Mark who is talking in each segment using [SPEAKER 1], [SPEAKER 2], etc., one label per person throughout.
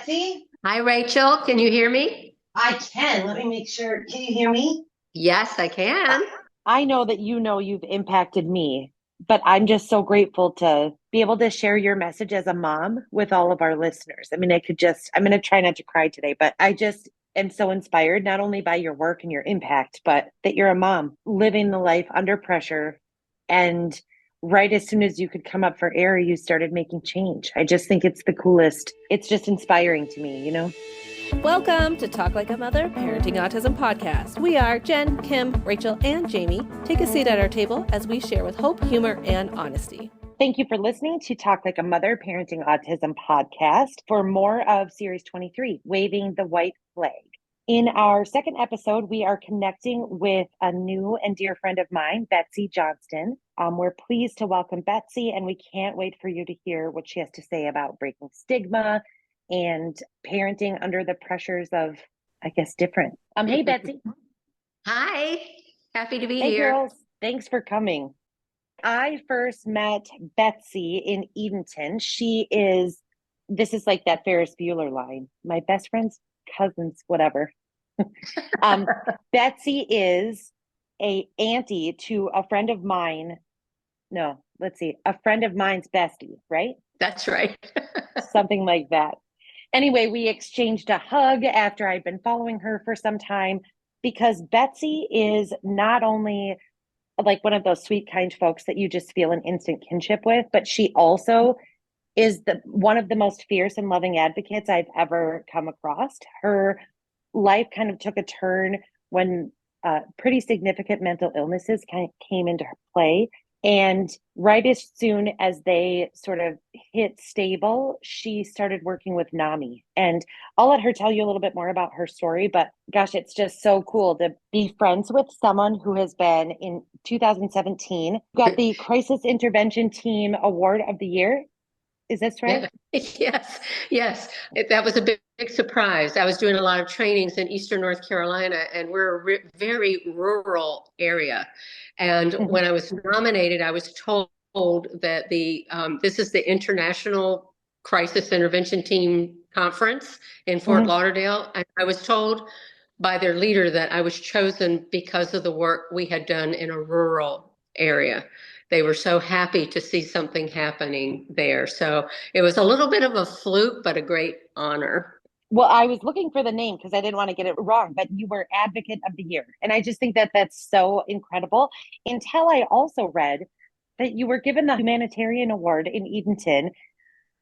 [SPEAKER 1] Betsy.
[SPEAKER 2] Hi, Rachel. Can you hear me?
[SPEAKER 1] I can. Let me make sure. Can you hear me?
[SPEAKER 2] Yes, I can.
[SPEAKER 3] I know that you've impacted me, but I'm just so grateful to be able to share your message as a mom with all of our listeners. I mean, I'm going to try not to cry today, but I just am so inspired, not only by your work and your impact, but that you're a mom living the life under pressure. And right as soon as you could come up for air, you started making change. I just think it's the coolest. It's just inspiring to me, you know?
[SPEAKER 4] Welcome to Talk Like a Mother Parenting Autism Podcast. We are Jenn, Kim, Rachel, and Jaime. Take a seat at our table as we share with hope, humor, and honesty.
[SPEAKER 3] Thank you for listening to Talk Like a Mother Parenting Autism Podcast for more of Series 23, Waving the White Flag. In our second episode, we are connecting with a new and dear friend of mine, Betsy Johnstone. We're pleased to welcome Betsy, and we can't wait for you to hear what she has to say about breaking stigma and parenting under the pressures of, I guess, different. Hey, Betsy.
[SPEAKER 2] Hi. Happy to be
[SPEAKER 3] Hey,
[SPEAKER 2] here.
[SPEAKER 3] girls. Thanks for coming. I first met Betsy in Edenton. This is like that Ferris Bueller line. My best friend's cousin's whatever. Betsy is a auntie to a friend of mine. No, let's see. A friend of mine's bestie, right?
[SPEAKER 2] That's right.
[SPEAKER 3] Something like that. Anyway, we exchanged a hug after I'd been following her for some time because Betsy is not only like one of those sweet, kind folks that you just feel an instant kinship with, but she also is one of the most fierce and loving advocates I've ever come across. Her life kind of took a turn when pretty significant mental illnesses kind of came into her play. And right as soon as they sort of hit stable, she started working with NAMI. And I'll let her tell you a little bit more about her story, but gosh, it's just so cool to be friends with someone who has been in 2017, got the Crisis Intervention Team Award of the Year. Is this right?
[SPEAKER 2] Yes. That was a big surprise. I was doing a lot of trainings in Eastern North Carolina, and we're a very rural area. And when I was nominated, I was told that this is the International Crisis Intervention Team Conference in Fort Lauderdale. And I was told by their leader that I was chosen because of the work we had done in a rural area. They were so happy to see something happening there. So it was a little bit of a fluke, but a great honor.
[SPEAKER 3] Well, I was looking for the name because I didn't want to get it wrong, but you were Advocate of the Year. And I just think that that's so incredible. Until I also read that you were given the Humanitarian Award in Edenton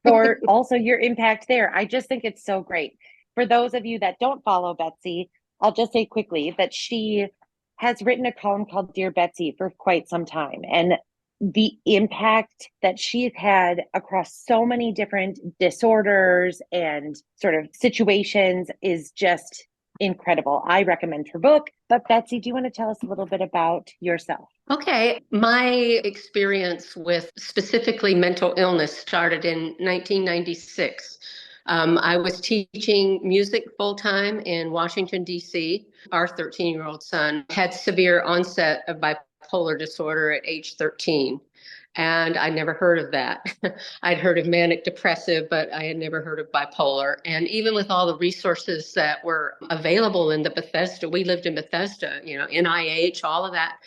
[SPEAKER 3] for also your impact there. I just think it's so great. For those of you that don't follow Betsy, I'll just say quickly that she has written a column called Dear Betsy for quite some time. And the impact that she's had across so many different disorders and sort of situations is just incredible. I recommend her book. But Betsy, do you want to tell us a little bit about yourself?
[SPEAKER 2] Okay. My experience with specifically mental illness started in 1996. I was teaching music full time in Washington, D.C. Our 13-year-old son had severe onset of bipolar disorder at age 13. And I never heard of that. I'd heard of manic depressive, but I had never heard of bipolar. And even with all the resources that were available in the Bethesda, we lived in Bethesda, NIH, all of that.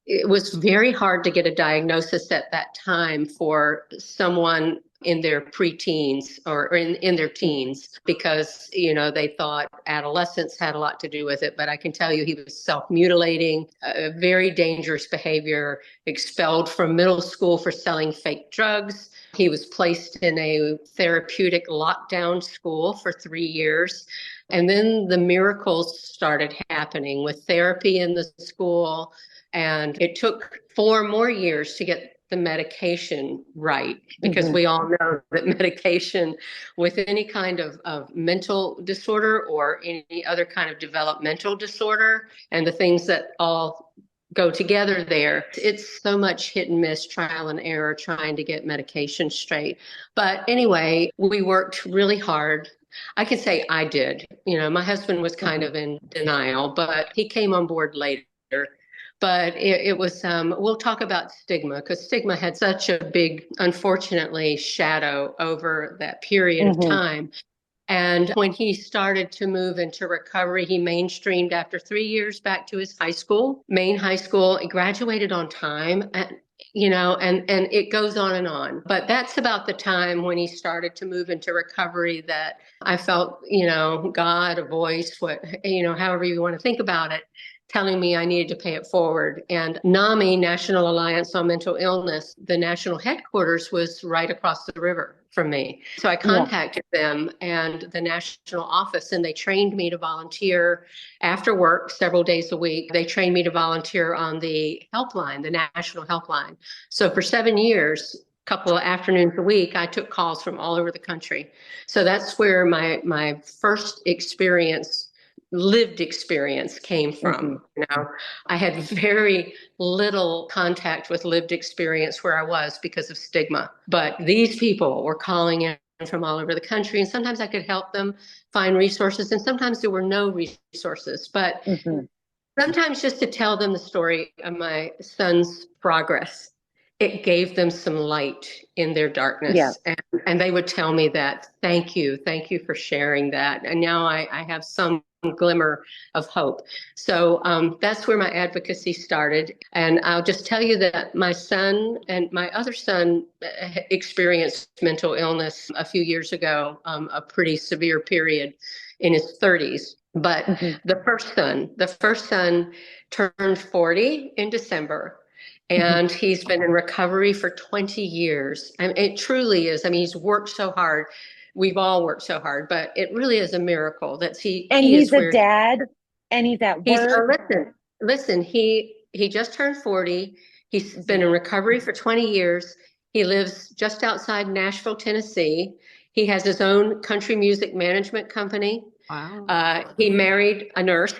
[SPEAKER 2] It was very hard to get a diagnosis at that time for someone in their preteens or in their teens because, they thought adolescence had a lot to do with it. But I can tell you he was self-mutilating, very dangerous behavior, expelled from middle school for selling fake drugs. He was placed in a therapeutic lockdown school for 3 years. And then the miracles started happening with therapy in the school. And it took 4 more years to get the medication right, because we all know that medication with any kind of mental disorder or any other kind of developmental disorder and the things that all go together there, it's so much hit and miss, trial and error, trying to get medication straight. But anyway, we worked really hard. I can say I did. My husband was kind of in denial, but he came on board later. But it was, we'll talk about stigma, because stigma had such a big, unfortunately, shadow over that period of time. And when he started to move into recovery, he mainstreamed after 3 years back to his high school, Maine high school. He graduated on time. And and it goes on and on. But that's about the time when he started to move into recovery that I felt, God, a voice, however you want to think about it, telling me I needed to pay it forward. And NAMI, National Alliance on Mental Illness, the national headquarters was right across the river from me. So I contacted them and the national office, and they trained me to volunteer after work several days a week. They trained me to volunteer on the helpline, the national helpline. So for 7 years, a couple of afternoons a week, I took calls from all over the country. So that's where my first lived experience came from. I had very little contact with lived experience where I was because of stigma, but these people were calling in from all over the country, and sometimes I could help them find resources, and sometimes there were no resources, but sometimes just to tell them the story of my son's progress, it gave them some light in their darkness. And they would tell me that, thank you for sharing that. And now I have some glimmer of hope. So that's where my advocacy started. And I'll just tell you that my son and my other son experienced mental illness a few years ago, a pretty severe period in his 30s. But the first son turned 40 in December. And he's been in recovery for 20 years. And it truly is. I mean, he's worked so hard. We've all worked so hard, but it really is a miracle that
[SPEAKER 3] he's a dad and he's at work.
[SPEAKER 2] Listen, he just turned 40. He's been in recovery for 20 years. He lives just outside Nashville, Tennessee. He has his own country music management company. Wow. He married a nurse.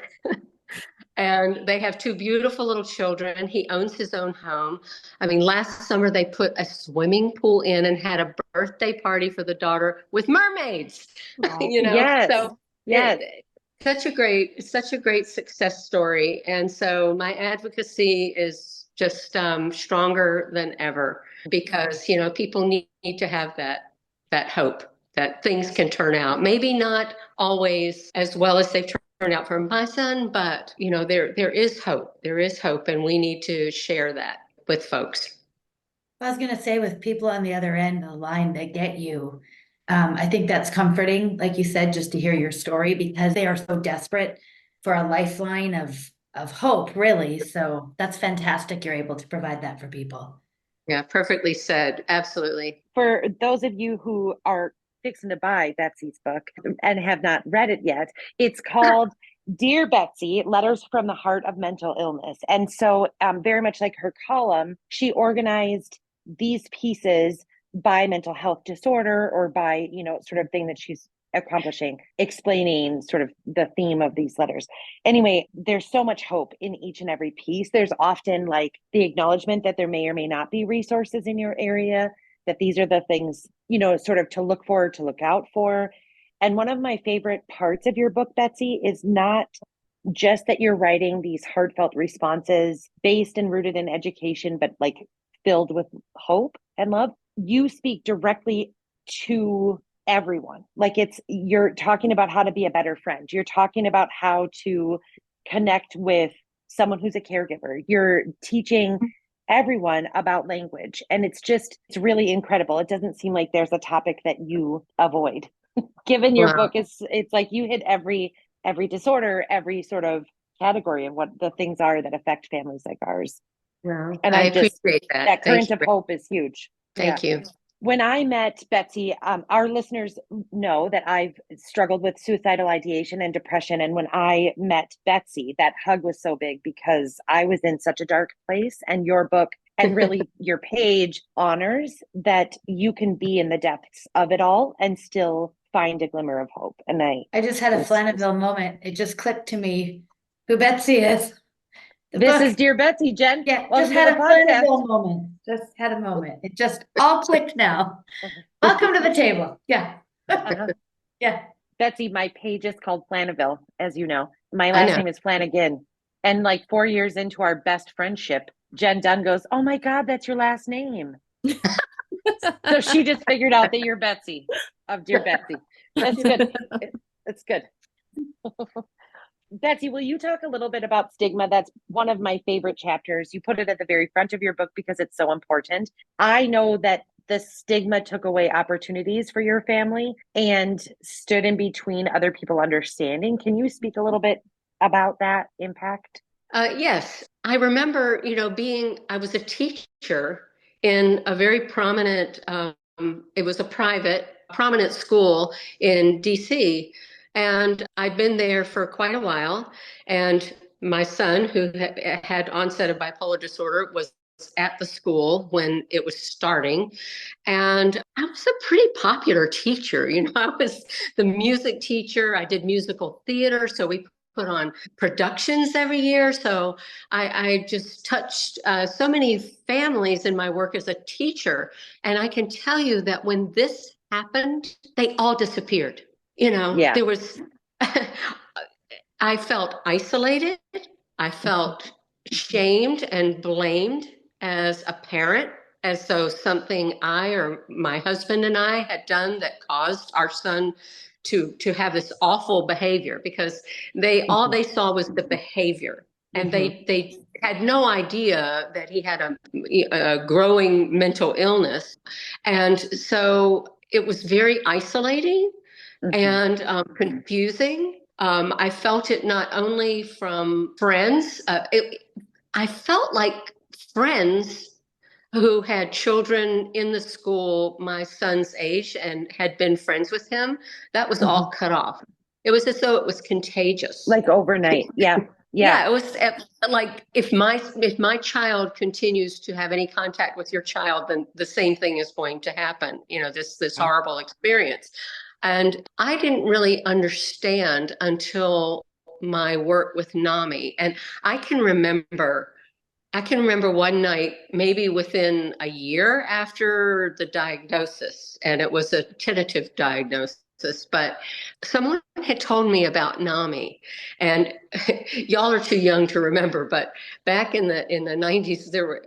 [SPEAKER 2] And they have 2 beautiful little children. He owns his own home. I mean, last summer they put a swimming pool in and had a birthday party for the daughter with mermaids.
[SPEAKER 3] Yes.
[SPEAKER 2] So yes, such a great success story. And so my advocacy is just stronger than ever because people need to have that hope that things can turn out. Maybe not always as well as they've turned out for my son, but there is hope. There is hope, and we need to share that with folks.
[SPEAKER 5] I was going to say, with people on the other end of the line that get you, I think that's comforting, like you said, just to hear your story, because they are so desperate for a lifeline of hope, really. So that's fantastic. You're able to provide that for people.
[SPEAKER 2] Yeah, perfectly said. Absolutely.
[SPEAKER 3] For those of you who are fixing to buy Betsy's book and have not read it yet, it's called Dear Betsy, Letters from the Heart of Mental Illness. And so very much like her column, she organized these pieces by mental health disorder or by, sort of thing that she's accomplishing, explaining sort of the theme of these letters. Anyway, there's so much hope in each and every piece. There's often like the acknowledgement that there may or may not be resources in your area, that these are the things, sort of to look for, to look out for. And one of my favorite parts of your book, Betsy, is not just that you're writing these heartfelt responses based and rooted in education, but like filled with hope and love. You speak directly to everyone. Like you're talking about how to be a better friend. You're talking about how to connect with someone who's a caregiver. You're teaching everyone about language. And it's really incredible. It doesn't seem like there's a topic that you avoid. Given your book, it's like you hit every disorder, every sort of category of what the things are that affect families like ours.
[SPEAKER 2] Wow.
[SPEAKER 3] And
[SPEAKER 2] I appreciate that.
[SPEAKER 3] That current of hope is huge.
[SPEAKER 2] Thank you.
[SPEAKER 3] When I met Betsy, our listeners know that I've struggled with suicidal ideation and depression. And when I met Betsy, that hug was so big because I was in such a dark place. And your book and really your page honors that you can be in the depths of it all and still find a glimmer of hope. And I
[SPEAKER 5] just had a Flanaville moment. It just clicked to me who Betsy is.
[SPEAKER 3] This is Dear Betsy, Jen.
[SPEAKER 5] Yeah, just had a Flanaville moment. Just had a moment. It just all clicked now. Welcome to the table. Yeah. Yeah.
[SPEAKER 3] Betsy, my page is called Flanaville, as you know. My last name is Flanagan. And like 4 years into our best friendship, Jenn Dunn goes, "Oh my God, that's your last name." So she just figured out that you're Betsy of Dear Betsy. That's good. That's good. Betsy, will you talk a little bit about stigma? That's one of my favorite chapters. You put it at the very front of your book because it's so important. I know that the stigma took away opportunities for your family and stood in between other people understanding. Can you speak a little bit about that impact?
[SPEAKER 2] Yes, I remember, I was a teacher in a very prominent, it was a prominent school in DC. And I'd been there for quite a while. And my son, who had onset of bipolar disorder, was at the school when it was starting. And I was a pretty popular teacher. I was the music teacher. I did musical theater. So we put on productions every year. So I just touched so many families in my work as a teacher. And I can tell you that when this happened, they all disappeared. There was, I felt isolated. I felt shamed and blamed as a parent, as though something I or my husband and I had done that caused our son to have this awful behavior, because all they saw was the behavior. And they had no idea that he had a growing mental illness. And so it was very isolating and confusing. I felt it not only from friends, I felt like friends who had children in the school my son's age and had been friends with him, that was all cut off. It was as though it was contagious.
[SPEAKER 3] Like overnight. Yeah.
[SPEAKER 2] Yeah, it was like if my child continues to have any contact with your child, then the same thing is going to happen. This horrible experience. And I didn't really understand until my work with NAMI. And I can remember one night, maybe within a year after the diagnosis, and it was a tentative diagnosis, but someone had told me about NAMI. And y'all are too young to remember, but back in the 90s, there were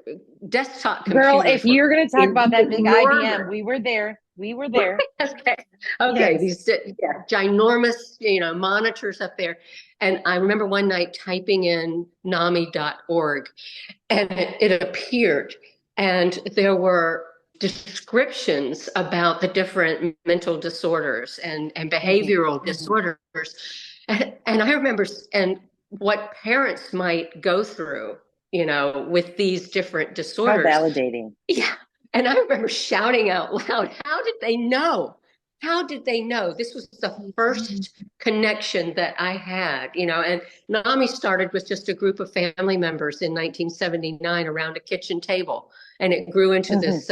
[SPEAKER 2] desktop computers.
[SPEAKER 3] Girl, if you're going to talk about that big IBM, we were there.
[SPEAKER 2] Okay. Yes. These ginormous, monitors up there. And I remember one night typing in NAMI.org, and it appeared, and there were descriptions about the different mental disorders and behavioral disorders. And I remember, and what parents might go through, with these different disorders.
[SPEAKER 3] How validating.
[SPEAKER 2] Yeah. And I remember shouting out loud, how did they know? How did they know? This was the first connection that I had, and NAMI started with just a group of family members in 1979 around a kitchen table. And it grew into this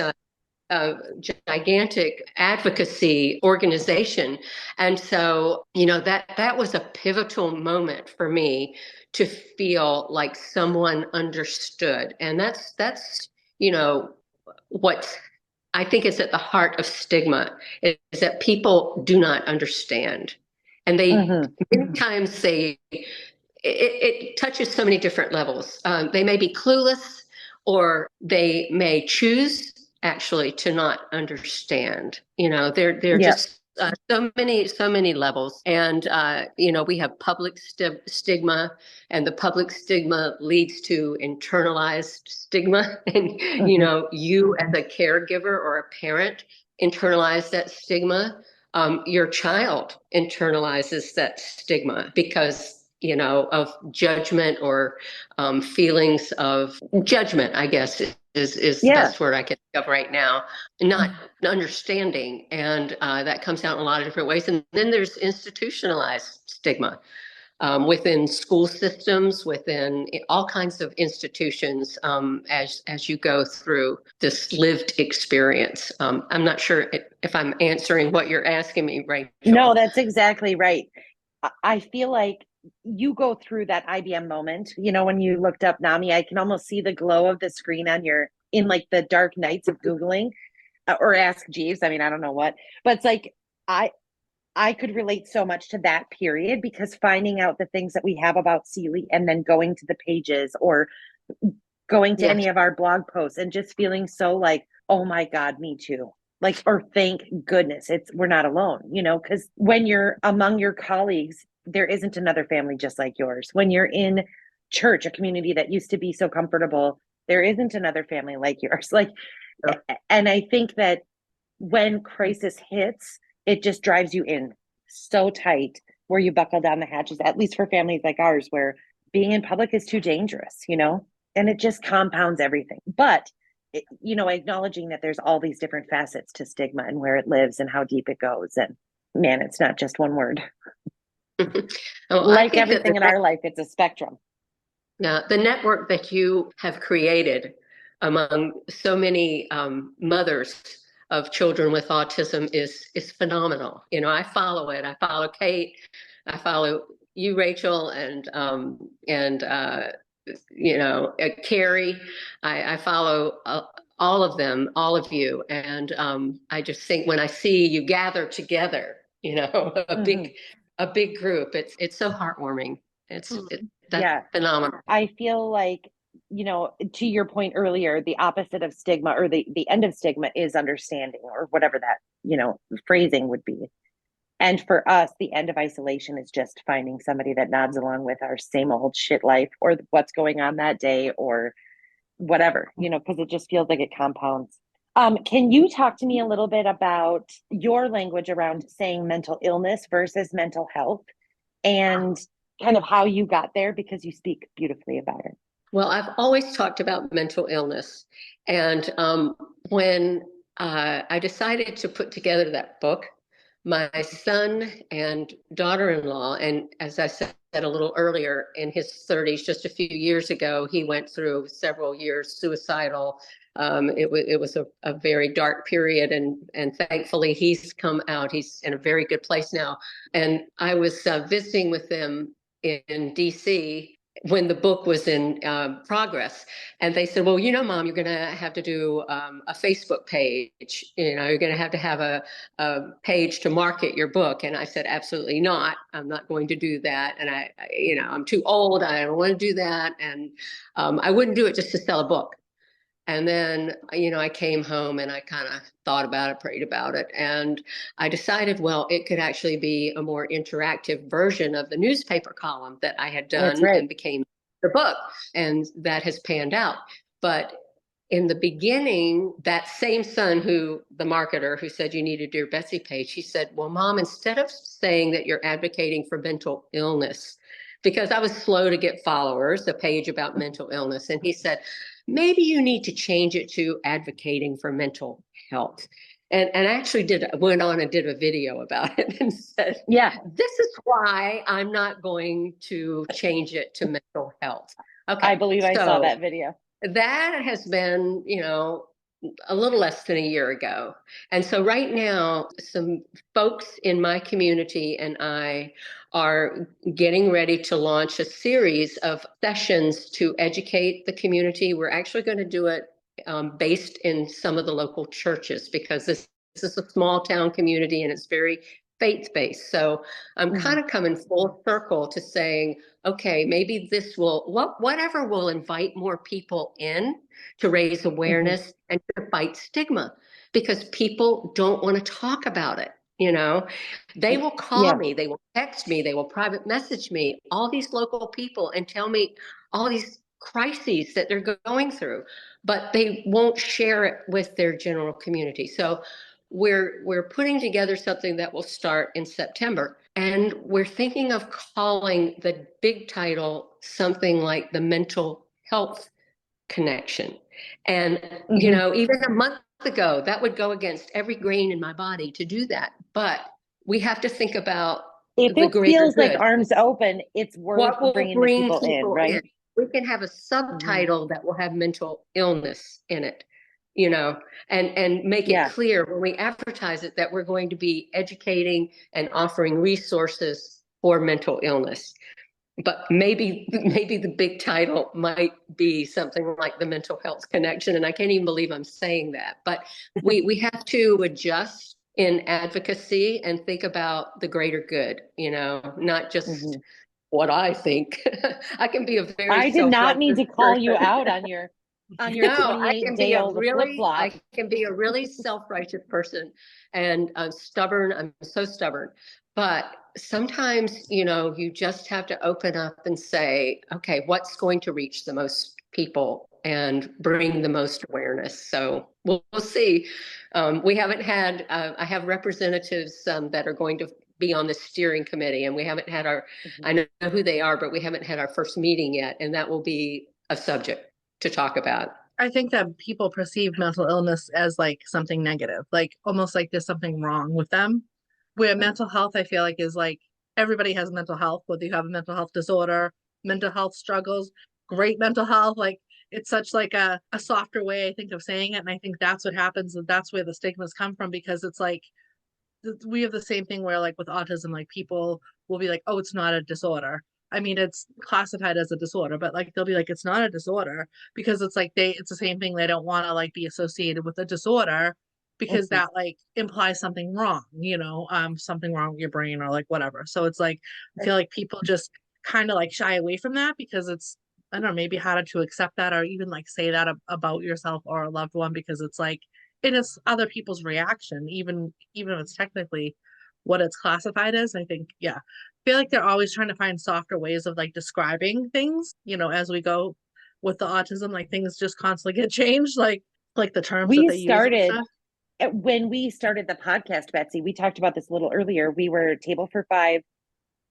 [SPEAKER 2] gigantic advocacy organization. And so, that was a pivotal moment for me to feel like someone understood. And that's what I think is at the heart of stigma, is that people do not understand. And they many times it touches so many different levels. They may be clueless, or they may choose actually to not understand. They're just so many levels. And we have public stigma, and the public stigma leads to internalized stigma. And you as a caregiver or a parent internalize that stigma. Your child internalizes that stigma because of judgment, or feelings of judgment, I guess is the best word I can think of right now. Not understanding. And that comes out in a lot of different ways. And then there's institutionalized stigma within school systems, within all kinds of institutions, as you go through this lived experience. I'm not sure if I'm answering what you're asking me, right?
[SPEAKER 3] No, that's exactly right. I feel like you go through that IBM moment, when you looked up NAMI, I can almost see the glow of the screen in like the dark nights of Googling or Ask Jeeves. I mean, I don't know what, but it's like, I could relate so much to that period, because finding out the things that we have about Seeley and then going to the pages or going to any of our blog posts and just feeling so like, oh my God, me too. Like, or thank goodness we're not alone, because when you're among your colleagues, there isn't another family just like yours. When you're in church, a community that used to be so comfortable, there isn't another family like yours. Like, and I think that when crisis hits, it just drives you in so tight where you buckle down the hatches, at least for families like ours, where being in public is too dangerous, and it just compounds everything. But acknowledging that there's all these different facets to stigma and where it lives and how deep it goes. And man, it's not just one word. Like everything in our life, it's a spectrum.
[SPEAKER 2] Now, the network that you have created among so many mothers of children with autism is phenomenal. I follow it. I follow Kate. I follow you, Rachel, and Carrie. I follow all of them, all of you, and I just think when I see you gather together, a big group, it's so heartwarming. That's phenomenal.
[SPEAKER 3] I feel like, to your point earlier, the opposite of stigma, or the end of stigma, is understanding, or whatever that phrasing would be. And for us, the end of isolation is just finding somebody that nods along with our same old shit life, or what's going on that day, or whatever, because it just feels like it compounds. Can you talk to me a little bit about your language around saying mental illness versus mental health, and kind of how you got there, because you speak beautifully about it?
[SPEAKER 2] Well, I've always talked about mental illness. And when I decided to put together that book, my son and daughter-in-law, and as I said a little earlier, in his 30s, just a few years ago, he went through several years suicidal. It was a very dark period, and thankfully he's come out. He's in a very good place now. And I was visiting with them in DC when the book was in progress, and they said, well, Mom, you're going to have to do a Facebook page. You're going to have a page to market your book. And I said, absolutely not. I'm not going to do that. And I'm too old. I don't want to do that. And I wouldn't do it just to sell a book. And then, I came home and I kind of thought about it, prayed about it. And I decided, well, it could actually be a more interactive version of the newspaper column that I had done and became the book. And that has panned out. But in the beginning, that same son the marketer who said you need to do your Betsy page, he said, well, Mom, instead of saying that you're advocating for mental illness, because I was slow to get followers, a page about mental illness. And he said, maybe you need to change it to advocating for mental health. And I actually went on and did a video about it and said, this is why I'm not going to change it to mental health. Okay.
[SPEAKER 3] I believe I saw that video.
[SPEAKER 2] That has been, a little less than a year ago. And so right now, some folks in my community and I are getting ready to launch a series of sessions to educate the community. We're actually going to do it based in some of the local churches, because this is a small town community and it's very faith-based. So I'm kind of coming full circle to saying, okay, maybe this whatever will invite more people in to raise awareness and to fight stigma, because people don't want to talk about it. They will call me, they will text me, they will private message me, all these local people, and tell me all these crises that they're going through, but they won't share it with their general community. So we're putting together something that will start in September, and we're thinking of calling the big title something like the mental health connection. And even a month ago, that would go against every grain in my body to do that. But we have to think about
[SPEAKER 3] if
[SPEAKER 2] the
[SPEAKER 3] it
[SPEAKER 2] greater
[SPEAKER 3] feels
[SPEAKER 2] good.
[SPEAKER 3] like arms open, it's worth bringing people in, right?
[SPEAKER 2] We can have a subtitle that will have mental illness in it, and make it clear when we advertise it that we're going to be educating and offering resources for mental illness. But maybe the big title might be something like the mental health connection. And I can't even believe I'm saying that. But we have to adjust in advocacy and think about the greater good, not just what I think. I can be a very
[SPEAKER 3] I did not mean to call you out on your on your
[SPEAKER 2] No, I can be a
[SPEAKER 3] 28-day-old
[SPEAKER 2] really,
[SPEAKER 3] flip-flop.
[SPEAKER 2] I can be a really self-righteous person and stubborn. I'm so stubborn. But sometimes, you just have to open up and say, okay, what's going to reach the most people and bring the most awareness? So we'll see. We haven't had, I have representatives that are going to be on the steering committee, and we haven't had I know who they are, but we haven't had our first meeting yet. And that will be a subject to talk about.
[SPEAKER 6] I think that people perceive mental illness as like something negative, like almost like there's something wrong with them. Where mental health, I feel like, is like everybody has mental health, whether you have a mental health disorder, mental health struggles, great mental health. Like it's such like a softer way, I think, of saying it. And I think that's what happens. And that's where the stigmas come from, because it's like we have the same thing where like with autism, like people will be like, oh, it's not a disorder. I mean, it's classified as a disorder, but like they'll be like, it's not a disorder, because it's like it's the same thing. They don't want to like be associated with a disorder because that like implies something wrong, something wrong with your brain or like whatever. So it's like, I feel like people just kind of like shy away from that because it's, I don't know, maybe harder to accept that or even like say that about yourself or a loved one, because it's like, it is other people's reaction, even if it's technically what it's classified as. I think, yeah. I feel like they're always trying to find softer ways of like describing things, as we go with the autism, like things just constantly get changed, like the terms that they use and stuff.
[SPEAKER 3] When we started the podcast, Betsy, we talked about this a little earlier. We were Table for Five,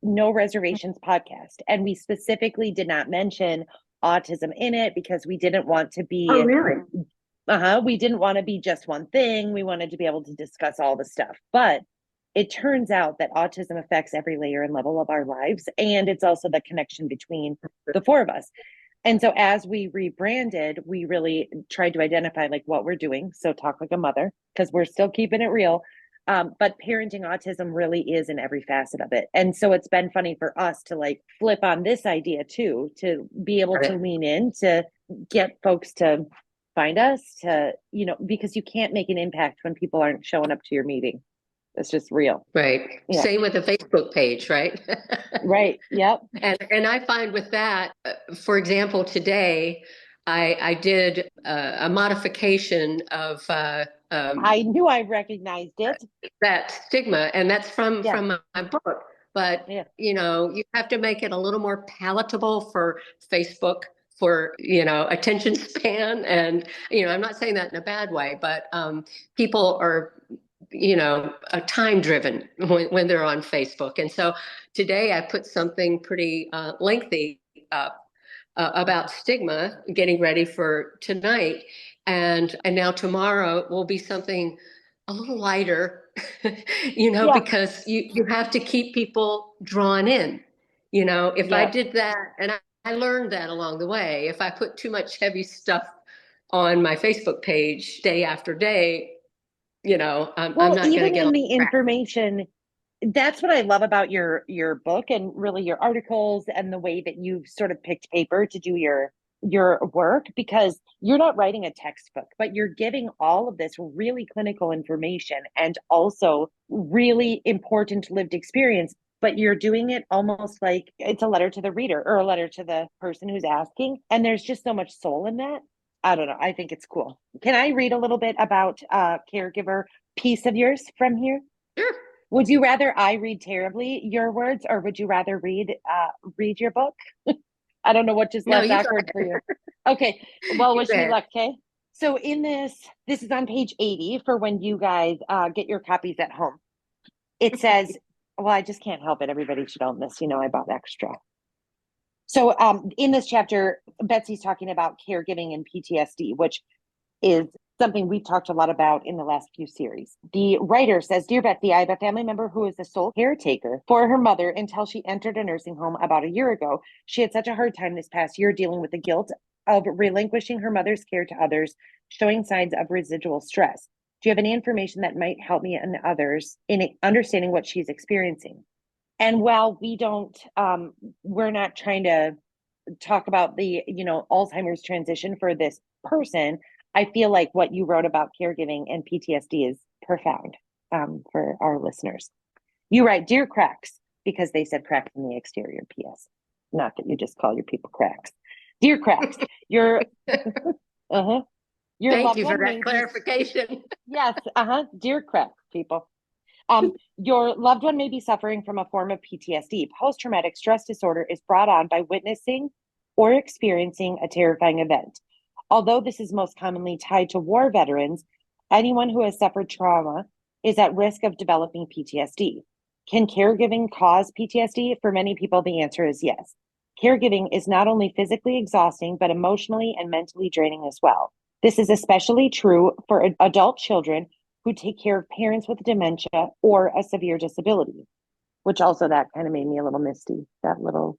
[SPEAKER 3] No Reservations podcast, and we specifically did not mention autism in it because we didn't want to be.
[SPEAKER 1] Oh, really?
[SPEAKER 3] We didn't want to be just one thing. We wanted to be able to discuss all the stuff. But it turns out that autism affects every layer and level of our lives. And it's also the connection between the four of us. And so as we rebranded, we really tried to identify like what we're doing. So Talk Like a Mother, because we're still keeping it real. But parenting autism really is in every facet of it. And so it's been funny for us to like flip on this idea too, to be able to lean in, to get folks to find us, to, because you can't make an impact when people aren't showing up to your meeting. It's just real.
[SPEAKER 2] Right.
[SPEAKER 3] Yeah.
[SPEAKER 2] Same with the Facebook page, right?
[SPEAKER 3] Right. Yep.
[SPEAKER 2] And I find with that, for example, today I did a modification of
[SPEAKER 3] I knew I recognized it.
[SPEAKER 2] that stigma, and that's from my book. But you have to make it a little more palatable for Facebook, for attention span, and I'm not saying that in a bad way, but people are time driven when they're on Facebook. And so today I put something pretty lengthy up about stigma, getting ready for tonight. And now tomorrow will be something a little lighter, because you have to keep people drawn in. If I did that, and I learned that along the way, if I put too much heavy stuff on my Facebook page day after day, I'm not going to
[SPEAKER 3] even
[SPEAKER 2] get
[SPEAKER 3] in the information. That's what I love about your book and really your articles and the way that you've sort of picked paper to do your work, because you're not writing a textbook, but you're giving all of this really clinical information and also really important lived experience, but you're doing it almost like it's a letter to the reader or a letter to the person who's asking. And there's just so much soul in that. I don't know. I think it's cool. Can I read a little bit about caregiver piece of yours from here?
[SPEAKER 2] Sure.
[SPEAKER 3] Would you rather I read terribly your words, or would you rather read your book? I don't know what just left awkward for you. Okay. Well, wish me luck. Okay. So in this is on page 80 for when you guys get your copies at home. It says, well, I just can't help it. Everybody should own this. I bought extra. So in this chapter, Betsy's talking about caregiving and PTSD, which is something we've talked a lot about in the last few series. The writer says, Dear Betsy, I have a family member who is the sole caretaker for her mother until she entered a nursing home about a year ago. She had such a hard time this past year dealing with the guilt of relinquishing her mother's care to others, showing signs of residual stress. Do you have any information that might help me and others in understanding what she's experiencing? And while we don't, we're not trying to talk about the, Alzheimer's transition for this person, I feel like what you wrote about caregiving and PTSD is profound for our listeners. You write, Dear Cracks, because they said cracks in the exterior, P.S. Not that you just call your people cracks. Dear Cracks, Your
[SPEAKER 2] Thank
[SPEAKER 3] loved
[SPEAKER 2] you for
[SPEAKER 3] one may
[SPEAKER 2] that
[SPEAKER 3] be
[SPEAKER 2] clarification.
[SPEAKER 3] yes, dear correct people. Your loved one may be suffering from a form of PTSD. Post-traumatic stress disorder is brought on by witnessing or experiencing a terrifying event. Although this is most commonly tied to war veterans, anyone who has suffered trauma is at risk of developing PTSD. Can caregiving cause PTSD? For many people, the answer is yes. Caregiving is not only physically exhausting, but emotionally and mentally draining as well. This is especially true for adult children who take care of parents with dementia or a severe disability, which also that kind of made me a little misty, that little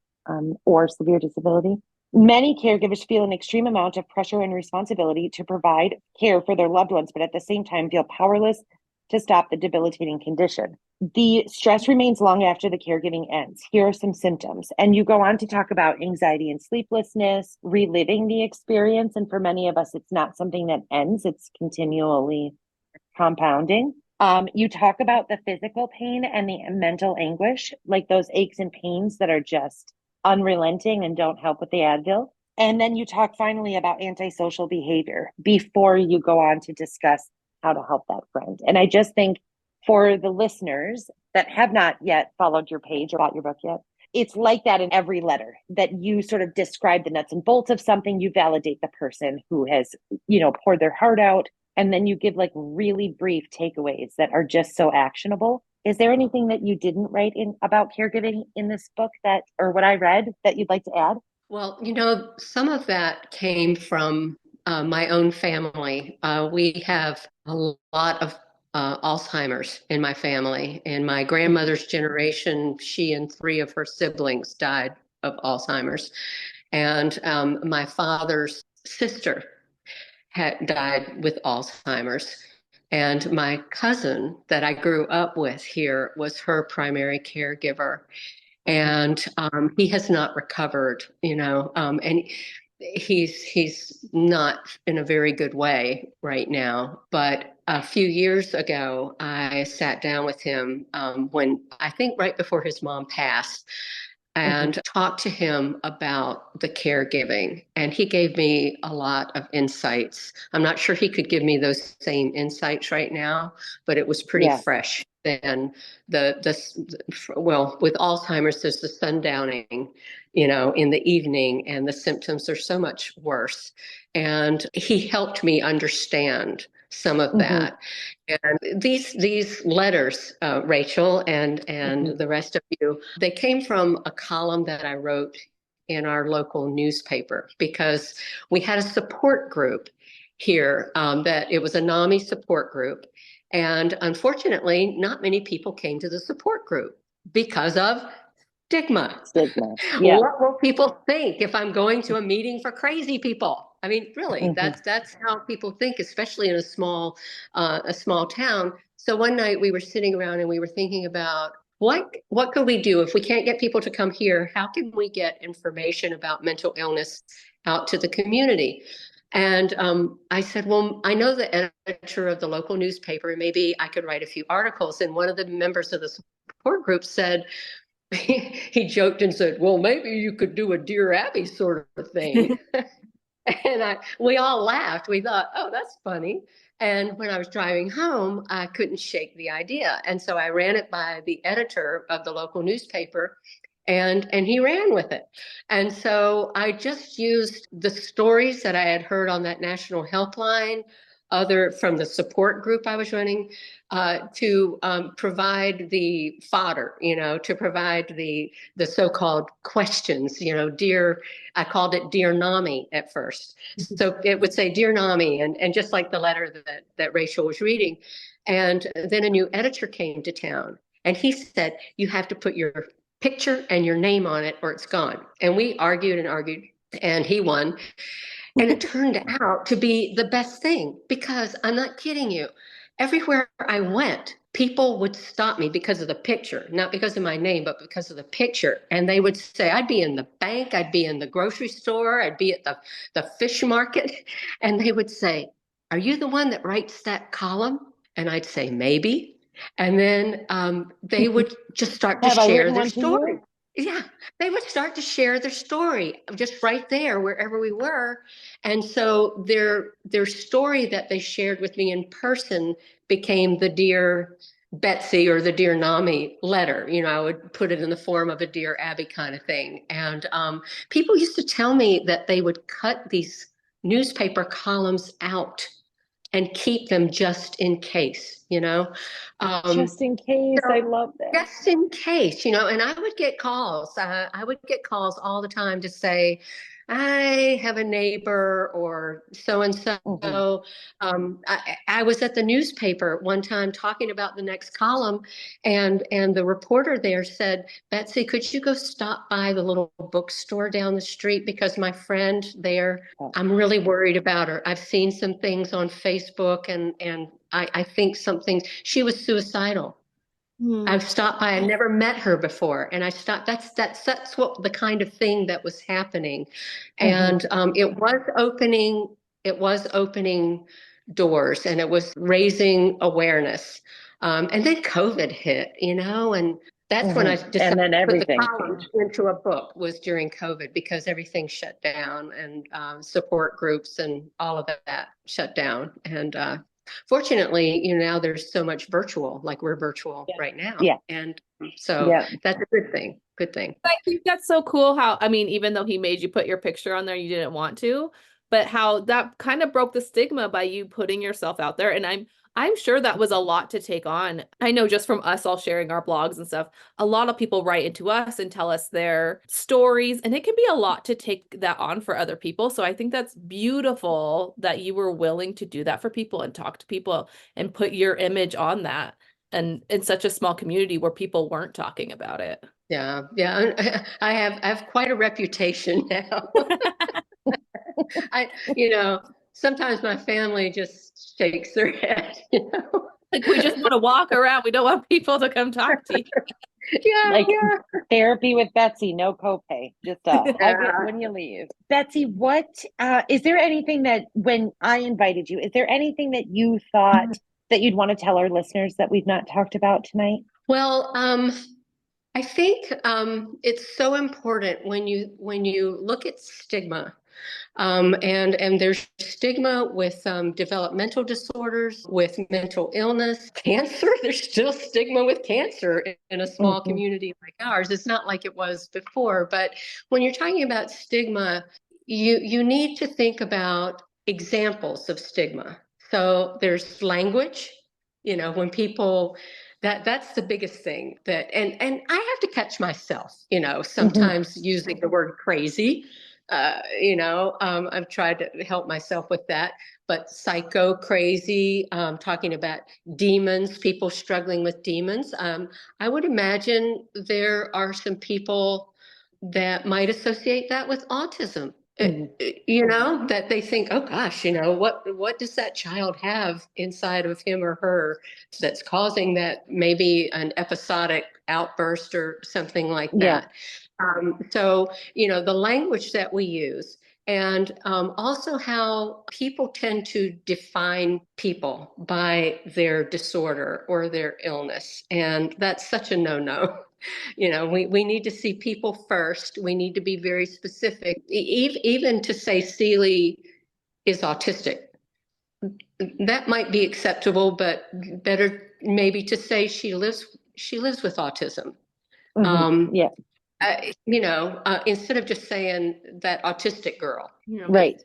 [SPEAKER 3] or severe disability. Many caregivers feel an extreme amount of pressure and responsibility to provide care for their loved ones, but at the same time feel powerless to stop the debilitating condition. The stress remains long after the caregiving ends. Here are some symptoms. And you go on to talk about anxiety and sleeplessness, reliving the experience. And for many of us, it's not something that ends, it's continually compounding. You talk about the physical pain and the mental anguish, like those aches and pains that are just unrelenting and don't help with the Advil. And then you talk finally about antisocial behavior before you go on to discuss how to help that friend. And I just think for the listeners that have not yet followed your page or bought your book yet, it's like that in every letter, that you sort of describe the nuts and bolts of something, you validate the person who has, poured their heart out, and then you give like really brief takeaways that are just so actionable. Is there anything that you didn't write in about caregiving in this book or what I read that you'd like to add?
[SPEAKER 2] Well, some of that came from my own family. We have a lot of Alzheimer's in my family. In my grandmother's generation, she and 3 of her siblings died of Alzheimer's. And my father's sister had died with Alzheimer's. And my cousin that I grew up with here was her primary caregiver. And he has not recovered, and he's not in a very good way right now. But a few years ago, I sat down with him when I think right before his mom passed, and talked to him about the caregiving. And he gave me a lot of insights. I'm not sure he could give me those same insights right now, but it was pretty fresh then. Well, with Alzheimer's, there's the sundowning, in the evening, and the symptoms are so much worse. And he helped me understand some of that. And these letters, Rachel and the rest of you, they came from a column that I wrote in our local newspaper, because we had a support group here, that it was a NAMI support group. And unfortunately, not many people came to the support group because of stigma.
[SPEAKER 3] Yeah.
[SPEAKER 2] What will people think if I'm going to a meeting for crazy people? I mean, really, that's how people think, especially in a small town. So one night we were sitting around and we were thinking about what could we do if we can't get people to come here? How can we get information about mental illness out to the community? And I said, well, I know the editor of the local newspaper, and maybe I could write a few articles. And one of the members of the support group said, he joked and said, well, maybe you could do a Dear Abby sort of thing. And we all laughed. We thought, oh, that's funny. And when I was driving home, I couldn't shake the idea. And so I ran it by the editor of the local newspaper, and he ran with it. And so I just used the stories that I had heard on that national helpline, from the support group I was running, to provide the fodder, to provide the so-called questions, I called it Dear NAMI at first. So it would say, Dear NAMI, and just like the letter that Rachel was reading. And then a new editor came to town, and he said, you have to put your picture and your name on it or it's gone. And we argued and argued, and he won. And it turned out to be the best thing, because I'm not kidding you. Everywhere I went, people would stop me because of the picture, not because of my name, but because of the picture. And they would say, I'd be in the bank, I'd be in the grocery store, I'd be at the fish market. And they would say, are you the one that writes that column? And I'd say, maybe. And then they would just start to share their story. Yeah, they would start to share their story just right there, wherever we were. And so their story that they shared with me in person became the Dear Betsy or the Dear Nami letter. I would put it in the form of a Dear Abby kind of thing. And people used to tell me that they would cut these newspaper columns out and keep them just in case,
[SPEAKER 3] Just in case.
[SPEAKER 2] so
[SPEAKER 3] I love that.
[SPEAKER 2] just in case, and I would get calls. I would get calls all the time to say, I have a neighbor or so and
[SPEAKER 3] Mhm.
[SPEAKER 2] so. I was at the newspaper one time talking about the next column, and the reporter there said, Betsy, could you go stop by the little bookstore down the street because my friend there, I'm really worried about her. I've seen some things on Facebook, and I think she was suicidal. I've stopped by. I never met her before, and I stopped. That's what the kind of thing that was happening, and it was opening. It was opening doors, and it was raising awareness. And then COVID hit, and that's when I
[SPEAKER 3] And
[SPEAKER 2] decided
[SPEAKER 3] then
[SPEAKER 2] to put the
[SPEAKER 3] everything
[SPEAKER 2] column
[SPEAKER 3] changed.
[SPEAKER 2] into a book. Was during COVID because everything shut down, and support groups and all of that shut down, and fortunately, now there's so much virtual, like we're virtual right now.
[SPEAKER 3] Yeah.
[SPEAKER 2] And so
[SPEAKER 3] Yeah.
[SPEAKER 2] that's a good thing. Good thing.
[SPEAKER 4] I think that's so cool how, I mean, even though he made you put your picture on there, you didn't want to, but how that kind of broke the stigma by you putting yourself out there. And I'm sure that was a lot to take on. I know just from us all sharing our blogs and stuff, a lot of people write into us and tell us their stories, and it can be a lot to take that on for other people. So I think that's beautiful that you were willing to do that for people and talk to people and put your image on that, and in such a small community where people weren't talking about it.
[SPEAKER 2] Yeah. I have quite a reputation now. I, sometimes my family just shakes their head,
[SPEAKER 4] Like, we just want to walk around. We don't want people to come talk to you.
[SPEAKER 2] Yeah,
[SPEAKER 3] Like
[SPEAKER 2] yeah.
[SPEAKER 3] therapy with Betsy, no copay, just hug it when you leave. Betsy, what is there anything that when I invited you, is there anything that you thought that you'd want to tell our listeners that we've not talked about tonight?
[SPEAKER 2] Well, I think it's so important when you look at stigma. And there's stigma with developmental disorders, with mental illness, cancer. There's still stigma with cancer in a small community like ours. It's not like it was before, but when you're talking about stigma, you need to think about examples of stigma. So there's language, when people that's the biggest thing and I have to catch myself, sometimes using the word crazy. I've tried to help myself with that, but psycho, crazy, talking about demons, people struggling with demons. I would imagine there are some people that might associate that with autism. That they think, oh gosh, what does that child have inside of him or her that's causing that, maybe an episodic outburst or something like that. So, the language that we use, and also how people tend to define people by their disorder or their illness. And that's such a no-no. We need to see people first. We need to be very specific. Even to say Seeley is autistic, that might be acceptable, but better maybe to say she lives with autism. Instead of just saying that autistic girl.
[SPEAKER 3] Right.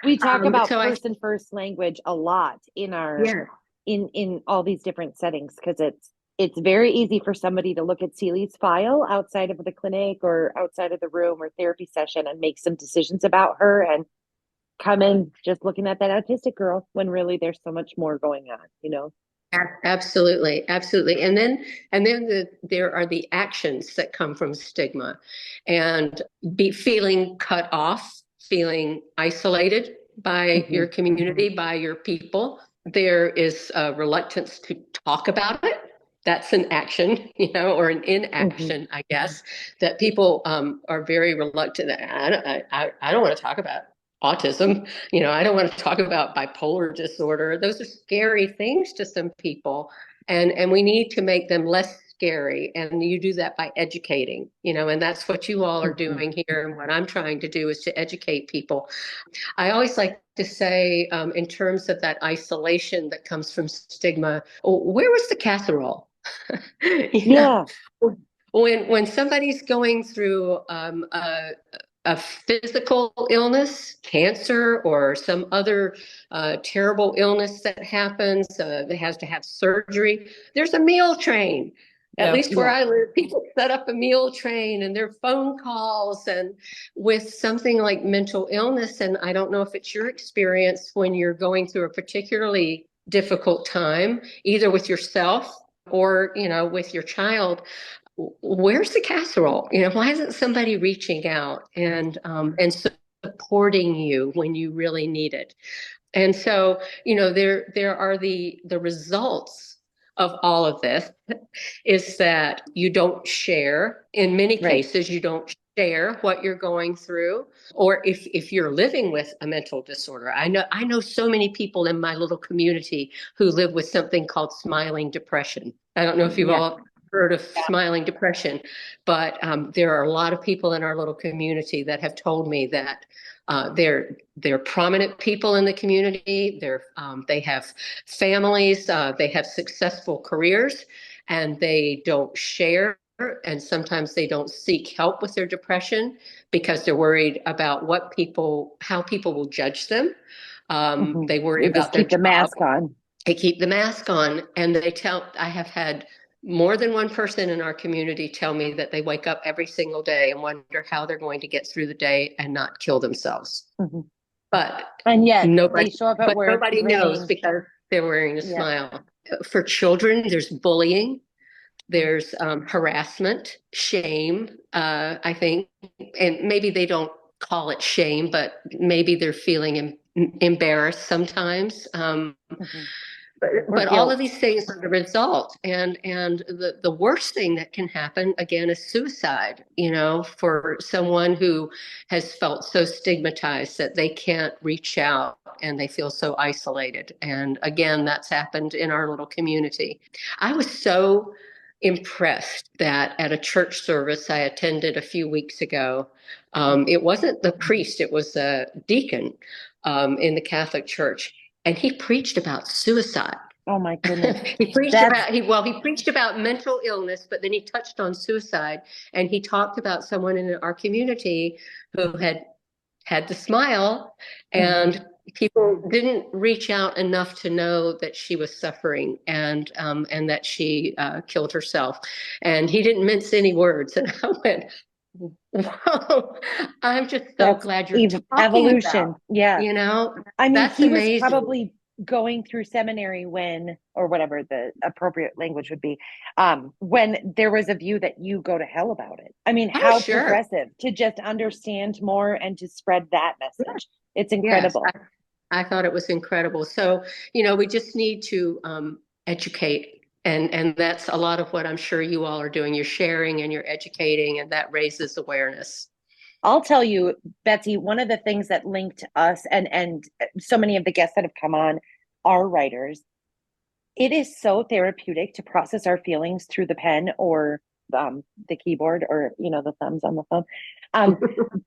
[SPEAKER 3] We talk about
[SPEAKER 2] so
[SPEAKER 3] person first language a lot in our in all these different settings, because it's very easy for somebody to look at Seeley's file outside of the clinic or outside of the room or therapy session and make some decisions about her and come in just looking at that autistic girl when really there's so much more going on.
[SPEAKER 2] Absolutely. And then there are the actions that come from stigma, and feeling cut off, feeling isolated by your community, by your people. There is a reluctance to talk about it. That's an action, or an inaction, I guess, that people are very reluctant. I don't want to talk about autism. I don't want to talk about bipolar disorder. Those are scary things to some people. And we need to make them less scary. And you do that by educating, and that's what you all are
[SPEAKER 3] Mhm.
[SPEAKER 2] doing here. And what I'm trying to do is to educate people. I always like to say, in terms of that isolation that comes from stigma, where was the casserole?
[SPEAKER 3] Yeah.
[SPEAKER 2] When somebody's going through a physical illness, cancer, or some other terrible illness that happens, that has to have surgery, there's a meal train. At least where I live, people set up a meal train and their phone calls. And with something like mental illness, and I don't know if it's your experience when you're going through a particularly difficult time, either with yourself or, with your child, where's the casserole? Why isn't somebody reaching out and supporting you when you really need it? And so, there are the results of all of this is that you don't share. In many cases, you don't share what you're going through, or if you're living with a mental disorder. I know so many people in my little community who live with something called smiling depression. I don't know if you've all heard of smiling depression, but there are a lot of people in our little community that have told me that they're prominent people in the community. They have families, they have successful careers, and they don't share. And sometimes they don't seek help with their depression because they're worried about how people will judge them. They worry about their
[SPEAKER 3] keep the mask on.
[SPEAKER 2] They keep the mask on, and I have had more than one person in our community tell me that they wake up every single day and wonder how they're going to get through the day and not kill themselves.
[SPEAKER 3] And yet
[SPEAKER 2] Nobody,
[SPEAKER 3] they show up at work.
[SPEAKER 2] Nobody knows because they're wearing a smile. For children, there's bullying, there's harassment, shame, I think, and maybe they don't call it shame, but maybe they're feeling embarrassed sometimes. But all of these things are the result. And the worst thing that can happen, again, is suicide, for someone who has felt so stigmatized that they can't reach out and they feel so isolated. And again, that's happened in our little community. I was so impressed that at a church service I attended a few weeks ago, it wasn't the priest, it was a deacon in the Catholic Church. And he preached about suicide.
[SPEAKER 3] Oh my goodness.
[SPEAKER 2] He preached about mental illness, but then he touched on suicide. And he talked about someone in our community who had the smile, and people didn't reach out enough to know that she was suffering and that she killed herself. And he didn't mince any words. And I went, wow, I'm just so glad you're talking
[SPEAKER 3] evolution.
[SPEAKER 2] About,
[SPEAKER 3] I mean,
[SPEAKER 2] that's
[SPEAKER 3] he
[SPEAKER 2] amazing.
[SPEAKER 3] was probably going through seminary or whatever the appropriate language would be, when there was a view that you go to hell about it. I mean, how progressive to just understand more and to spread that message. It's incredible.
[SPEAKER 2] Yes, I thought it was incredible. So, we just need to educate. And that's a lot of what I'm sure you all are doing. You're sharing and you're educating, and that raises awareness.
[SPEAKER 3] I'll tell you, Betsy, one of the things that linked us and so many of the guests that have come on are writers. It is so therapeutic to process our feelings through the pen or the keyboard or, the thumbs on the phone,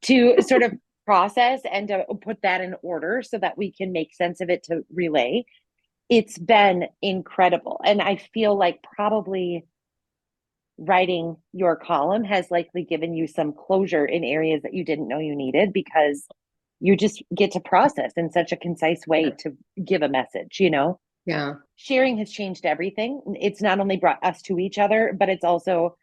[SPEAKER 3] to sort of process and to put that in order so that we can make sense of it to relay. It's been incredible. And I feel like probably writing your column has likely given you some closure in areas that you didn't know you needed, because you just get to process in such a concise way to give a message,
[SPEAKER 2] Yeah.
[SPEAKER 3] Sharing has changed everything. It's not only brought us to each other, but it's also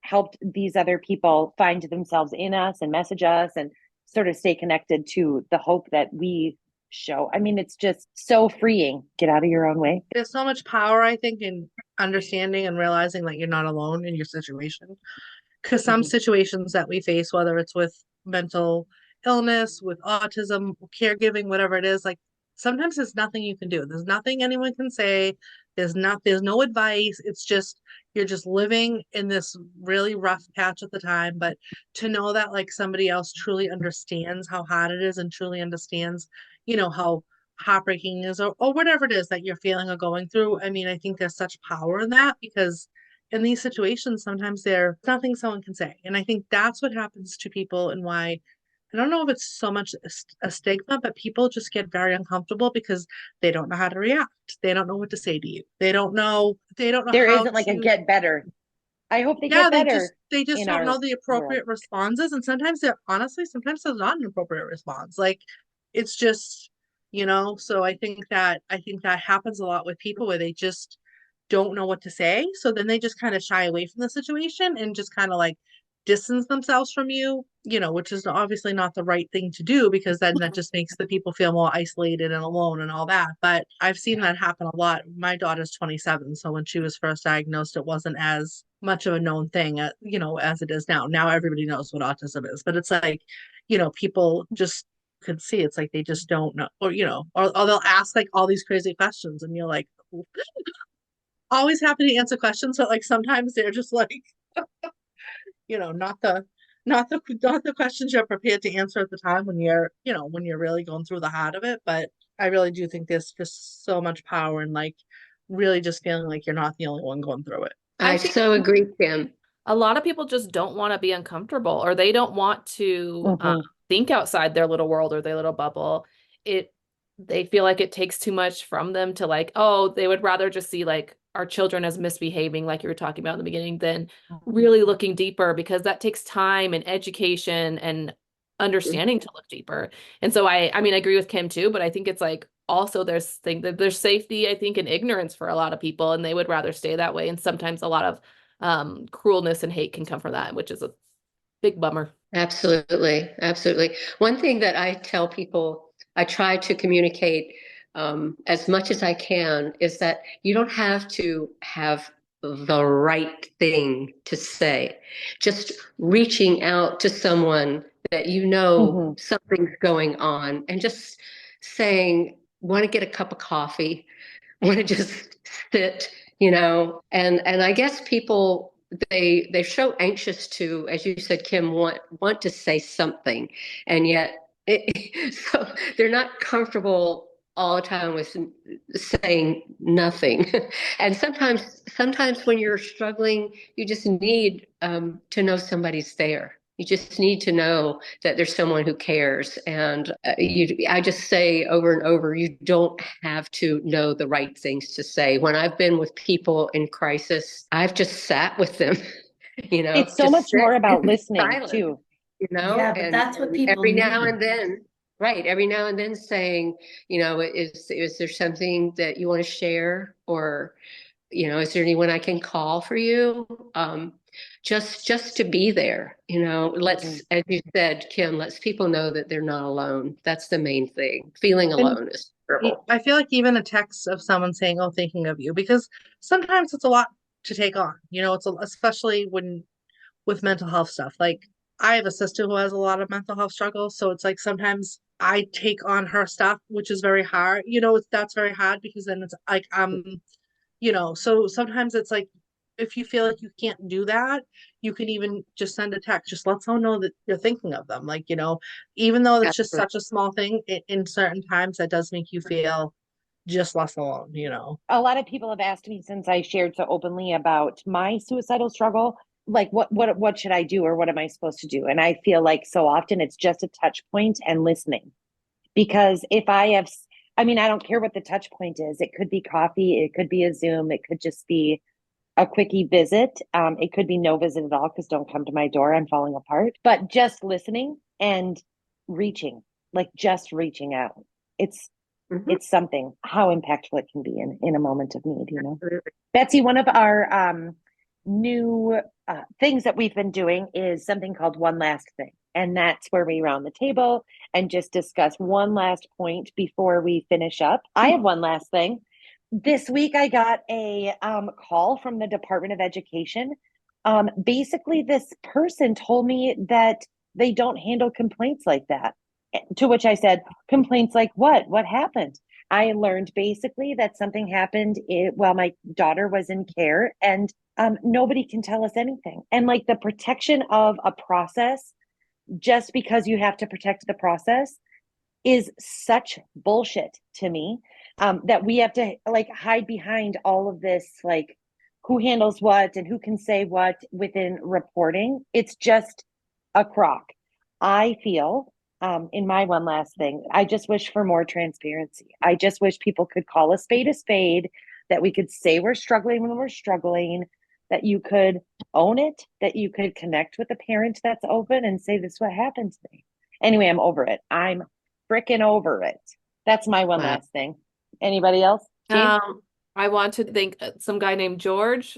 [SPEAKER 3] helped these other people find themselves in us and message us and sort of stay connected to the hope that we show. I mean, it's just so freeing. Get out of your own way.
[SPEAKER 6] There's so much power, I think, in understanding and realizing that you're not alone in your situation. Because some situations that we face, whether it's with mental illness, with autism, caregiving, whatever it is, like sometimes there's nothing you can do. There's nothing anyone can say. There's no advice. It's just, you're just living in this really rough patch at the time. But to know that like somebody else truly understands how hard it is and truly understands, how heartbreaking is or whatever it is that you're feeling or going through. I mean, I think there's such power in that, because in these situations, sometimes there's nothing someone can say. And I think that's what happens to people, and why I don't know if it's so much a stigma, but people just get very uncomfortable because they don't know how to react. They don't know what to say to you. They don't know
[SPEAKER 3] There
[SPEAKER 6] how
[SPEAKER 3] isn't like a
[SPEAKER 6] to,
[SPEAKER 3] get better. I hope they
[SPEAKER 6] yeah,
[SPEAKER 3] get better
[SPEAKER 6] they just
[SPEAKER 3] in
[SPEAKER 6] don't know
[SPEAKER 3] our
[SPEAKER 6] the appropriate responses. And sometimes sometimes there's not an appropriate response. Like it's just, so I think that happens a lot with people where they just don't know what to say. So then they just kind of shy away from the situation and just kind of like distance themselves from you, which is obviously not the right thing to do, because then that just makes the people feel more isolated and alone and all that. But I've seen that happen a lot. My daughter's 27, so when she was first diagnosed, it wasn't as much of a known thing, as it is now. Now everybody knows what autism is, but it's like, people just could see, it's like they just don't know, or they'll ask like all these crazy questions, and you're like, always happy to answer questions, but like sometimes they're just like, not the questions you're prepared to answer at the time when you're really going through the heart of it. But I really do think there's just so much power in like really just feeling like you're not the only one going through it.
[SPEAKER 2] I
[SPEAKER 4] think
[SPEAKER 2] so agree, Kim.
[SPEAKER 4] a lot of people just don't want to be uncomfortable, or they don't want to think outside their little world or their little bubble. They feel like it takes too much from them to like, oh, they would rather just see like our children as misbehaving, like you were talking about in the beginning, than really looking deeper, because that takes time and education and understanding to look deeper. And so I mean, I agree with Kim too, but I think it's like also there's safety, I think, in ignorance for a lot of people, and they would rather stay that way. And sometimes a lot of cruelness and hate can come from that, which is a big bummer.
[SPEAKER 2] Absolutely. Absolutely. One thing that I tell people, I try to communicate as much as I can, is that you don't have to have the right thing to say. Just reaching out to someone that something's going on, and just saying, want to get a cup of coffee, want to just sit, and I guess people, they're so anxious to, as you said, Kim, want to say something, and yet so they're not comfortable all the time with saying nothing. And sometimes when you're struggling, you just need to know somebody's there. You just need to know that there's someone who cares. And I just say over and over, you don't have to know the right things to say. When I've been with people in crisis, I've just sat with them,
[SPEAKER 3] it's so much more about listening too.
[SPEAKER 5] Yeah, but that's what people
[SPEAKER 2] every now
[SPEAKER 5] need.
[SPEAKER 2] and then, right? Every now and then saying, is there something that you want to share, or, is there anyone I can call for you? Just to be there, as you said, Kim, lets people know that they're not alone. That's the main thing. Feeling alone is terrible.
[SPEAKER 6] I feel like even a text of someone saying, "Oh, thinking of you," because sometimes it's a lot to take on. Especially with mental health stuff. Like I have a sister who has a lot of mental health struggles, so it's like sometimes I take on her stuff, which is very hard. That's very hard, because then it's like so sometimes it's like, if you feel like you can't do that, you can even just send a text. Just let someone know that you're thinking of them. Like, even though it's just such a small thing, in certain times that does make you feel just less alone,
[SPEAKER 3] A lot of people have asked me, since I shared so openly about my suicidal struggle, like what should I do, or what am I supposed to do? And I feel like so often it's just a touch point and listening. Because if I don't care what the touch point is. It could be coffee, it could be a Zoom, it could just be a quickie visit. It could be no visit at all, because don't come to my door, I'm falling apart. But just listening and reaching, like just reaching out. It's something, how impactful it can be in a moment of need, Betsy, one of our new things that we've been doing is something called One Last Thing. And that's where we round the table and just discuss one last point before we finish up. I have one last thing. This week, I got a call from the Department of Education. Basically, this person told me that they don't handle complaints like that. To which I said, complaints like what? What happened? I learned basically that something happened while my daughter was in care, and nobody can tell us anything. And like the protection of a process, just because you have to protect the process, is such bullshit to me, that we have to like hide behind all of this like who handles what and who can say what within reporting. It's just a crock. I feel, in my one last thing, I just wish for more transparency. I just wish people could call a spade, that we could say we're struggling when we're struggling, that you could own it, that you could connect with a parent that's open and say, this is what happened to me. Anyway, I'm over it. I'm freaking over it. That's my one
[SPEAKER 2] Wow.
[SPEAKER 3] last thing. Anybody else? Jean?
[SPEAKER 4] I want to thank some guy named George.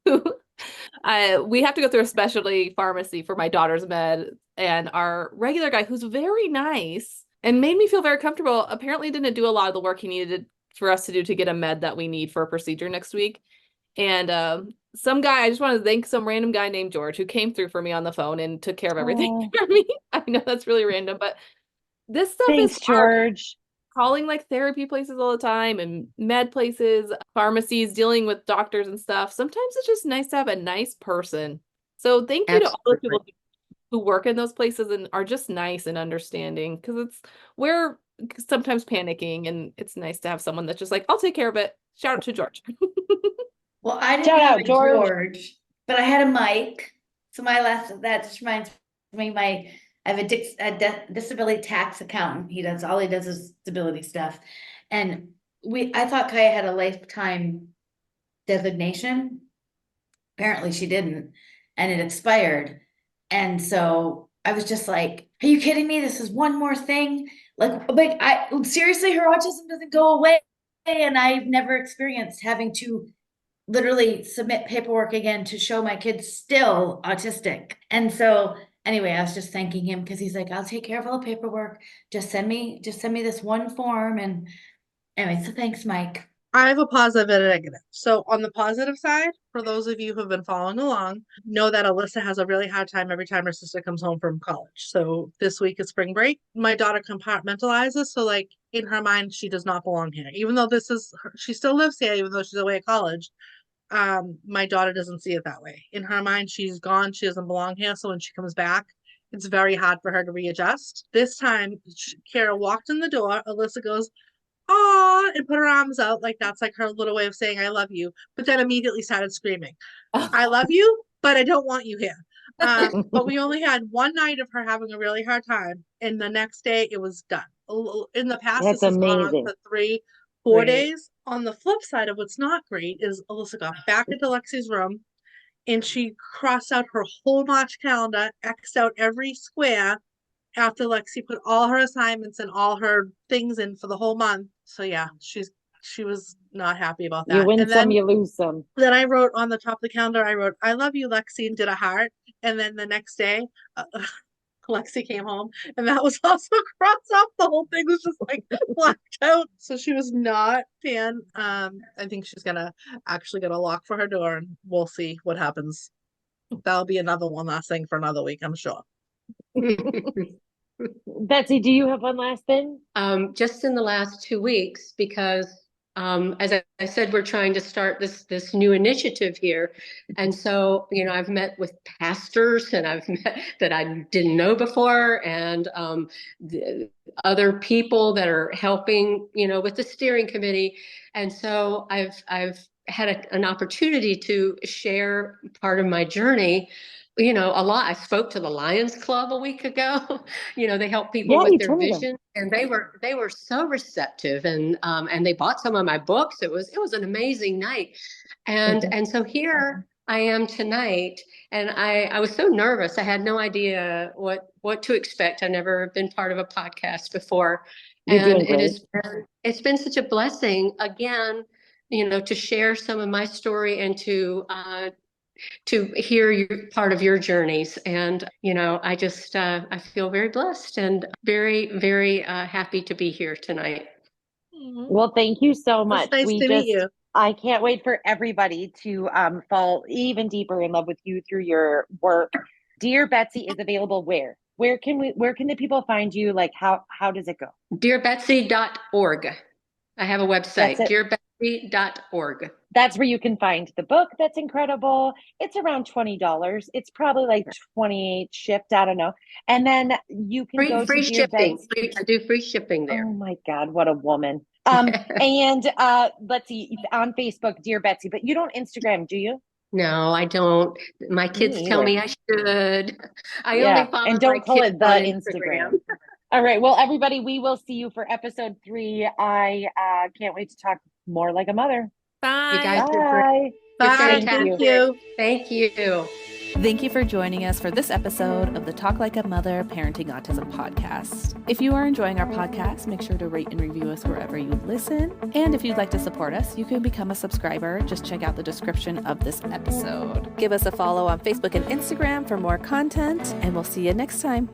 [SPEAKER 4] We have to go through a specialty pharmacy for my daughter's med, and our regular guy, who's very nice and made me feel very comfortable, apparently didn't do a lot of the work he needed for us to do to get a med that we need for a procedure next week. And some guy, I just want to thank some random guy named George who came through for me on the phone and took care of everything for me. I know that's really random, but this stuff
[SPEAKER 3] Thanks,
[SPEAKER 4] is hard.
[SPEAKER 3] George.
[SPEAKER 4] Calling like therapy places all the time and med places, pharmacies, dealing with doctors and stuff. Sometimes it's just nice to have a nice person. So thank you to all the people who work in those places and are just nice and understanding, because we're sometimes panicking, and it's nice to have someone that's just like, I'll take care of it. Shout out to George.
[SPEAKER 5] Well, I didn't
[SPEAKER 3] Shout
[SPEAKER 5] have
[SPEAKER 3] out,
[SPEAKER 5] a
[SPEAKER 3] George.
[SPEAKER 5] George, but I had a Mike. So that just reminds me, I have a disability tax accountant. All he does is disability stuff. And I thought Kaya had a lifetime designation. Apparently she didn't, and it expired. And so I was just like, are you kidding me? This is one more thing. Like, but seriously, her autism doesn't go away. And I've never experienced having to literally submit paperwork again to show my kid's still autistic. And so anyway, I was just thanking him because he's like, I'll take care of all the paperwork. Just send me this one form. And anyway, so thanks, Mike.
[SPEAKER 6] I have a positive and a negative. So on the positive side, for those of you who have been following along, know that Alyssa has a really hard time every time her sister comes home from college. So this week is spring break. My daughter compartmentalizes. So like in her mind, she does not belong here. Even though she still lives here, even though she's away at college. My daughter doesn't see it that way. In her mind, she's gone. She doesn't belong here. So when she comes back, it's very hard for her to readjust. This time, Kara walked in the door. Alyssa goes, "Aw," and put her arms out. Like that's like her little way of saying, I love you. But then immediately started screaming, I love you, but I don't want you here. But we only had one night of her having a really hard time. And the next day it was done. In the past,
[SPEAKER 3] That's
[SPEAKER 6] this has gone on
[SPEAKER 3] amazing.
[SPEAKER 6] for 3-4 days. On the flip side of what's not great is Alyssa got back into Lexi's room and she crossed out her whole March calendar, X'd out every square after Lexi put all her assignments and all her things in for the whole month. So yeah, she was not happy about that.
[SPEAKER 3] You win
[SPEAKER 6] and
[SPEAKER 3] some,
[SPEAKER 6] then,
[SPEAKER 3] you lose some.
[SPEAKER 6] Then I wrote on the top of the calendar, I wrote, I love you, Lexi, and did a heart. And then the next day, Lexi came home and that was also crossed off. The whole thing was just like blacked out. So she was not fan. I think she's gonna actually get a lock for her door and we'll see what happens. That'll be another one last thing for another week, I'm sure.
[SPEAKER 3] Betsy, do you have one last thing?
[SPEAKER 2] Just in the last 2 weeks, because as I said, we're trying to start this new initiative here. And so, I've met with pastors and I've met that I didn't know before, and the other people that are helping, with the steering committee. And so I've had an opportunity to share part of my journey. A lot. I spoke to the Lions Club a week ago. They help people with their vision, and they were so receptive, and they bought some of my books. It was an amazing night, and so here I am tonight, and I was so nervous. I had no idea what to expect. I've never been part of a podcast before, and it's been such a blessing again, to share some of my story and to hear part of your journeys. And, I just, I feel very blessed and very, very happy to be here tonight.
[SPEAKER 3] Well, thank you so much.
[SPEAKER 6] It's nice to meet you.
[SPEAKER 3] I can't wait for everybody to fall even deeper in love with you through your work. Dear Betsy is available where? Where can the people find you? Like how does it go?
[SPEAKER 2] DearBetsy.org. I have a website, DearBetsy.org.
[SPEAKER 3] That's where you can find the book. That's incredible. It's around $20. It's probably like 28 shipped. I don't know. And then you can go
[SPEAKER 2] free
[SPEAKER 3] to
[SPEAKER 2] shipping. I do free shipping there.
[SPEAKER 3] Oh my God, what a woman. And let's see, on Facebook, Dear Betsy, but you don't Instagram, do you?
[SPEAKER 2] No, I don't. My kids
[SPEAKER 3] Me
[SPEAKER 2] tell
[SPEAKER 3] either.
[SPEAKER 2] me I should. I
[SPEAKER 3] Yeah,
[SPEAKER 2] only follow
[SPEAKER 3] and
[SPEAKER 2] my
[SPEAKER 3] don't call
[SPEAKER 2] kids
[SPEAKER 3] it the
[SPEAKER 2] on
[SPEAKER 3] Instagram. All right. Well, everybody, we will see you for episode 3. I can't wait to talk more like a mother.
[SPEAKER 4] Bye.
[SPEAKER 2] You guys are great.
[SPEAKER 3] Bye.
[SPEAKER 2] You're
[SPEAKER 6] Bye.
[SPEAKER 3] Thank
[SPEAKER 6] Thank
[SPEAKER 3] you.
[SPEAKER 6] you.
[SPEAKER 2] Thank you.
[SPEAKER 7] Thank you for joining us for this episode of the Talk Like a Mother Parenting Autism podcast. If you are enjoying our podcast, make sure to rate and review us wherever you listen. And if you'd like to support us, you can become a subscriber. Just check out the description of this episode. Give us a follow on Facebook and Instagram for more content, and we'll see you next time.